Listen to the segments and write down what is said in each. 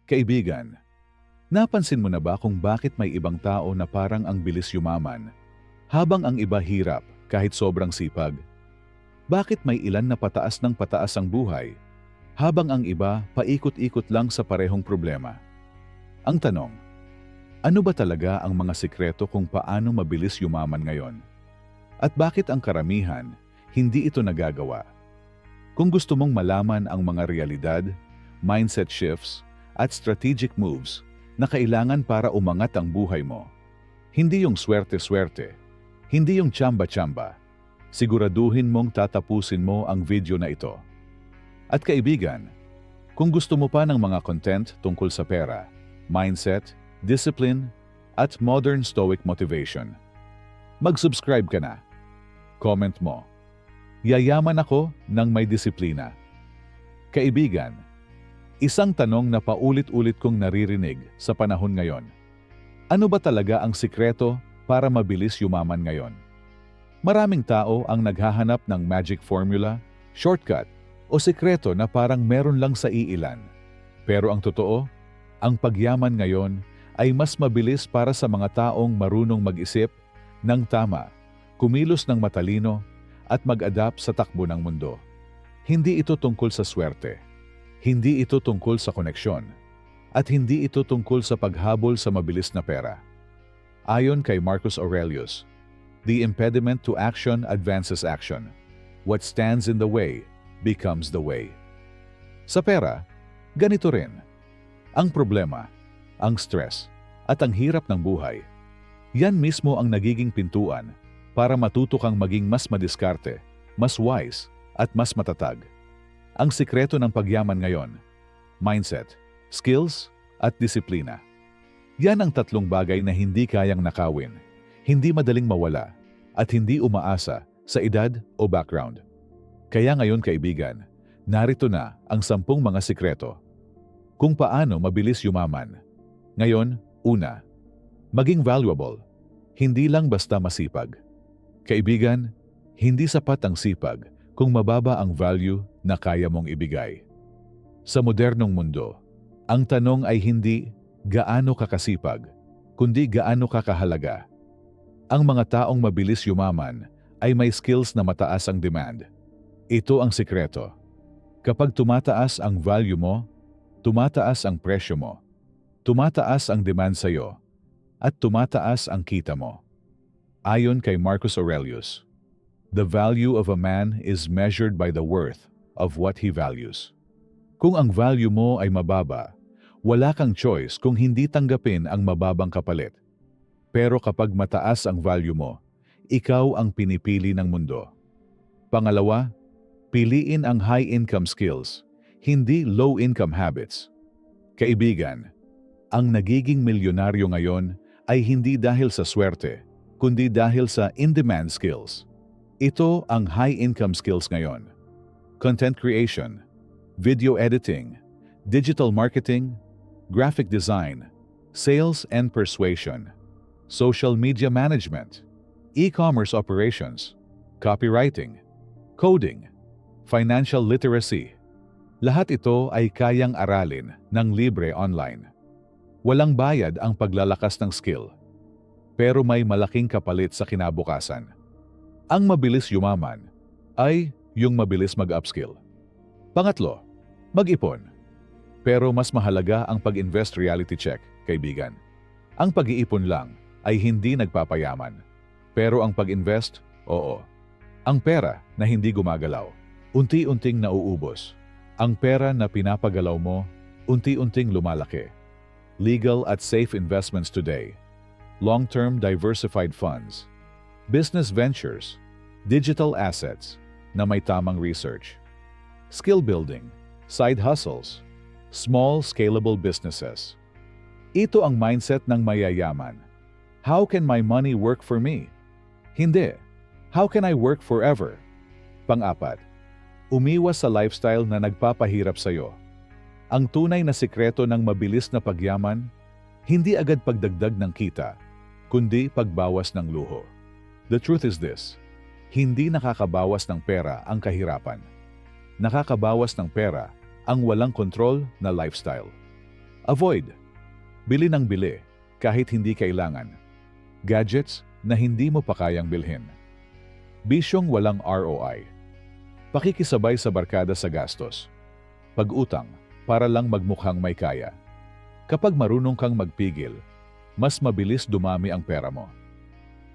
Kaibigan, napansin mo na ba kung bakit may ibang tao na parang ang bilis yumaman, habang ang iba hirap kahit sobrang sipag? Bakit may ilan na pataas ng pataas ang buhay, habang ang iba paikot-ikot lang sa parehong problema? Ang tanong, ano ba talaga ang mga sikreto kung paano mabilis yumaman ngayon? At bakit ang karamihan hindi ito nagagawa? Kung gusto mong malaman ang mga realidad, mindset shifts, at strategic moves na kailangan para umangat ang buhay mo, hindi yung swerte-swerte, hindi yung tsamba-tsamba, siguraduhin mong tatapusin mo ang video na ito. At kaibigan, kung gusto mo pa ng mga content tungkol sa pera, mindset, discipline, at modern stoic motivation, mag-subscribe ka na. Comment mo, yayaman ako ng may disiplina. Kaibigan, isang tanong na paulit-ulit kong naririnig sa panahon ngayon. Ano ba talaga ang sikreto para mabilis yumaman ngayon? Maraming tao ang naghahanap ng magic formula, shortcut, o sikreto na parang meron lang sa iilan. Pero ang totoo, ang pagyaman ngayon ay mas mabilis para sa mga taong marunong mag-isip ng tama, kumilos ng matalino, at mag-adapt sa takbo ng mundo. Hindi ito tungkol sa swerte. Hindi ito tungkol sa koneksyon, at hindi ito tungkol sa paghabol sa mabilis na pera. Ayon kay Marcus Aurelius, the impediment to action advances action. What stands in the way becomes the way. Sa pera, ganito rin. Ang problema, ang stress, at ang hirap ng buhay, yan mismo ang nagiging pintuan para matuto kang maging mas madiskarte, mas wise, at mas matatag. Ang sikreto ng pagyaman ngayon, mindset, skills, at disiplina. Yan ang tatlong bagay na hindi kayang nakawin, hindi madaling mawala, at hindi umaasa sa edad o background. Kaya ngayon kaibigan, narito na ang 10 mga sikreto kung paano mabilis yumaman. Ngayon, una, maging valuable, hindi lang basta masipag. Kaibigan, hindi sapat ang sipag kung mababa ang value na kaya mong ibigay. Sa modernong mundo, ang tanong ay hindi gaano ka kasipag, kundi gaano ka kahalaga. Ang mga taong mabilis yumaman ay may skills na mataas ang demand. Ito ang sikreto. Kapag tumataas ang value mo, tumataas ang presyo mo, tumataas ang demand sa'yo, at tumataas ang kita mo. Ayon kay Marcus Aurelius, the value of a man is measured by the worth of what he values. Kung ang value mo ay mababa, wala kang choice kung hindi tanggapin ang mababang kapalit. Pero kapag mataas ang value mo, ikaw ang pinipili ng mundo. Pangalawa, piliin ang high-income skills, hindi low-income habits. Kaibigan, ang nagiging milyonaryo ngayon ay hindi dahil sa swerte, kundi dahil sa in-demand skills. Ito ang high-income skills ngayon. Content creation, video editing, digital marketing, graphic design, sales and persuasion, social media management, e-commerce operations, copywriting, coding, financial literacy. Lahat ito ay kayang aralin ng libre online. Walang bayad ang paglalakas ng skill, pero may malaking kapalit sa kinabukasan. Ang mabilis yumaman ay yung mabilis mag-upskill. Pangatlo, mag-ipon. Pero mas mahalaga ang pag-invest. Reality check, kaibigan. Ang pag-iipon lang ay hindi nagpapayaman. Pero ang pag-invest, oo. Ang pera na hindi gumagalaw, unti-unting nauubos. Ang pera na pinapagalaw mo, unti-unting lumalaki. Legal at safe investments today. Long-term diversified funds. Business ventures, digital assets na may tamang research, skill building, side hustles, small scalable businesses. Ito ang mindset ng mayayaman. How can my money work for me? Hindi. How can I work forever? Pang-apat, umiwas sa lifestyle na nagpapahirap sa'yo. Ang tunay na sikreto ng mabilis na pagyaman, hindi agad pagdagdag ng kita, kundi pagbawas ng luho. The truth is this, hindi nakakabawas ng pera ang kahirapan. Nakakabawas ng pera ang walang kontrol na lifestyle. Avoid. Bili ng bili kahit hindi kailangan. Gadgets na hindi mo pa kayang bilhin. Bisyong walang ROI. Pakikisabay sa barkada sa gastos. Pag-utang para lang magmukhang may kaya. Kapag marunong kang magpigil, mas mabilis dumami ang pera mo.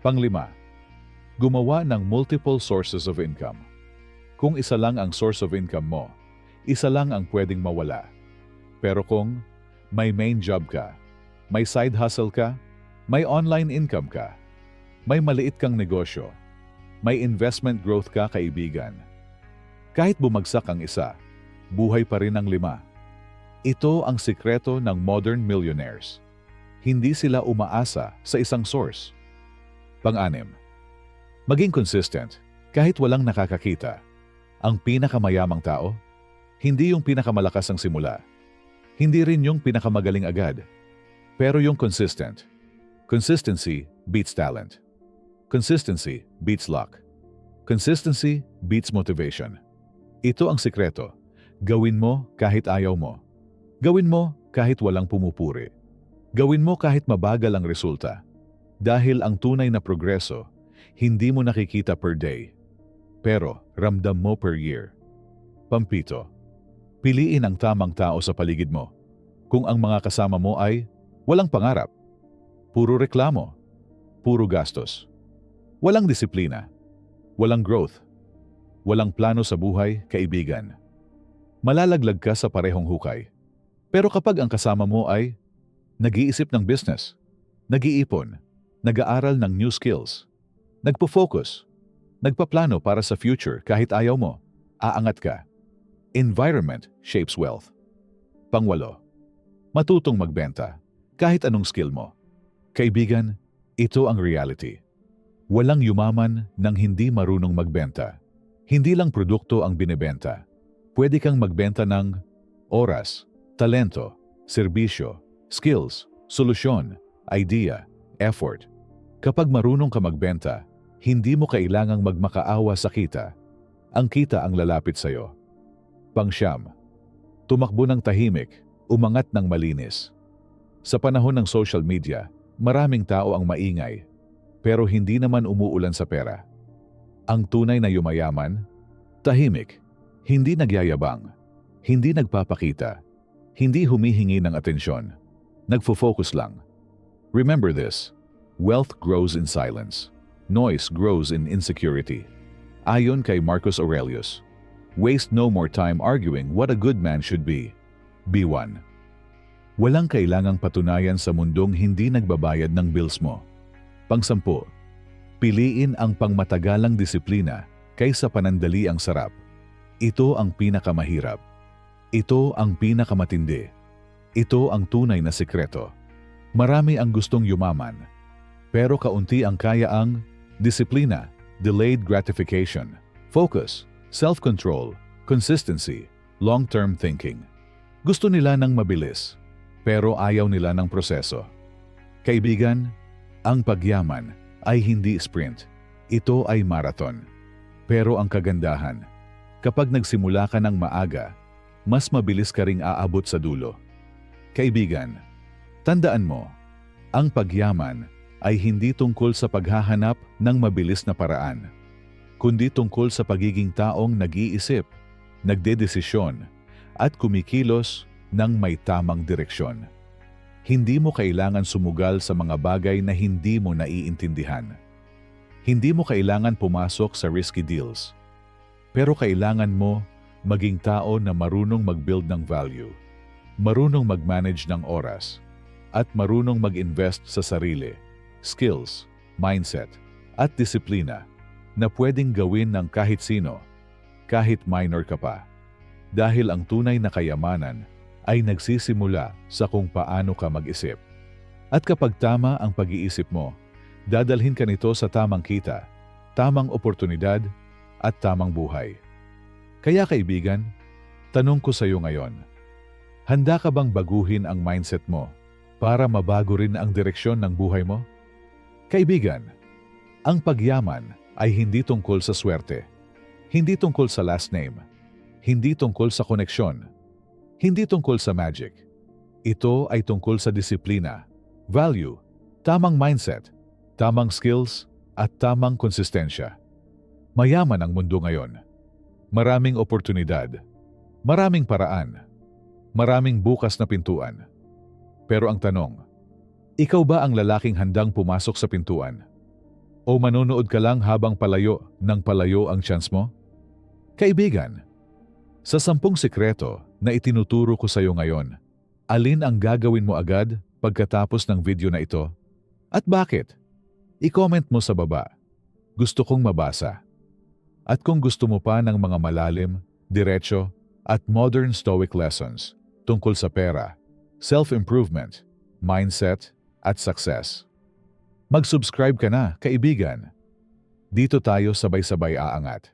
Panglima, gumawa ng multiple sources of income. Kung isa lang ang source of income mo, isa lang ang pwedeng mawala. Pero kung may main job ka, may side hustle ka, may online income ka, may maliit kang negosyo, may investment growth ka, kaibigan. Kahit bumagsak ang isa, buhay pa rin ang lima. Ito ang sikreto ng modern millionaires. Hindi sila umaasa sa isang source. Pang-anim, maging consistent kahit walang nakakakita. Ang pinakamayamang tao, hindi yung pinakamalakas ang simula. Hindi rin yung pinakamagaling agad. Pero yung consistent. Consistency beats talent. Consistency beats luck. Consistency beats motivation. Ito ang sikreto. Gawin mo kahit ayaw mo. Gawin mo kahit walang pumupuri. Gawin mo kahit mabagal ang resulta. Dahil ang tunay na progreso, hindi mo nakikita per day. Pero ramdam mo per year. Pampito, piliin ang tamang tao sa paligid mo. Kung ang mga kasama mo ay walang pangarap, puro reklamo, puro gastos, walang disiplina, walang growth, walang plano sa buhay, kaibigan, malalaglag ka sa parehong hukay. Pero kapag ang kasama mo ay nag-iisip ng business, nag-iipon, nag-aaral ng new skills, nagpo-focus, nagpaplano para sa future kahit ayaw mo, aangat ka. Environment shapes wealth. Pangwalo, matutong magbenta kahit anong skill mo. Kaibigan, ito ang reality. Walang yumaman nang hindi marunong magbenta. Hindi lang produkto ang binebenta. Pwede kang magbenta ng oras, talento, serbisyo, skills, solusyon, idea, effort. Kapag marunong ka magbenta, hindi mo kailangang magmakaawa sa kita. Ang kita ang lalapit sa'yo. Pangsyam, tumakbo ng tahimik, umangat ng malinis. Sa panahon ng social media, maraming tao ang maingay, pero hindi naman umuulan sa pera. Ang tunay na yumayaman, tahimik, hindi nagyayabang, hindi nagpapakita, hindi humihingi ng atensyon, nagfo-focus lang. Remember this, wealth grows in silence, noise grows in insecurity. Ayon kay Marcus Aurelius, waste no more time arguing what a good man should be. Be one. Walang kailangang patunayan sa mundong hindi nagbabayad ng bills mo. Pang-10, piliin ang pangmatagalang disiplina kaysa panandali ang sarap. Ito ang pinakamahirap. Ito ang pinakamatindi. Ito ang tunay na sikreto. Marami ang gustong yumaman, pero kaunti ang kaya ang disiplina, delayed gratification, focus, self-control, consistency, long-term thinking. Gusto nila ng mabilis, pero ayaw nila ng proseso. Kaibigan, ang pagyaman ay hindi sprint. Ito ay marathon. Pero ang kagandahan, kapag nagsimula ka ng maaga, mas mabilis ka ring aabot sa dulo. Kaibigan, tandaan mo, ang pagyaman ay hindi tungkol sa paghahanap ng mabilis na paraan, kundi tungkol sa pagiging taong nag-iisip, nagdedesisyon, at kumikilos ng may tamang direksyon. Hindi mo kailangan sumugal sa mga bagay na hindi mo naiintindihan. Hindi mo kailangan pumasok sa risky deals. Pero kailangan mo maging tao na marunong mag-build ng value, marunong mag-manage ng oras, at marunong mag-invest sa sarili, skills, mindset, at disiplina na pwedeng gawin ng kahit sino, kahit minor ka pa. Dahil ang tunay na kayamanan ay nagsisimula sa kung paano ka mag-isip. At kapag tama ang pag-iisip mo, dadalhin ka nito sa tamang kita, tamang oportunidad, at tamang buhay. Kaya kaibigan, tanong ko sa iyo ngayon, handa ka bang baguhin ang mindset mo para mabago rin ang direksyon ng buhay mo? Kaibigan, ang pagyaman ay hindi tungkol sa swerte, hindi tungkol sa last name, hindi tungkol sa koneksyon, hindi tungkol sa magic. Ito ay tungkol sa disiplina, value, tamang mindset, tamang skills, at tamang konsistensya. Mayaman ang mundo ngayon. Maraming oportunidad, maraming paraan, maraming bukas na pintuan. Pero ang tanong, ikaw ba ang lalaking handang pumasok sa pintuan? O manonood ka lang habang palayo ng palayo ang chance mo? Kaibigan, sa 10 sikreto na itinuturo ko sa iyo ngayon, alin ang gagawin mo agad pagkatapos ng video na ito? At bakit? I-comment mo sa baba. Gusto kong mabasa. At kung gusto mo pa ng mga malalim, diretso, at modern Stoic lessons tungkol sa pera, self-improvement, mindset, at success, mag-subscribe ka na, kaibigan. Dito tayo sabay-sabay aangat.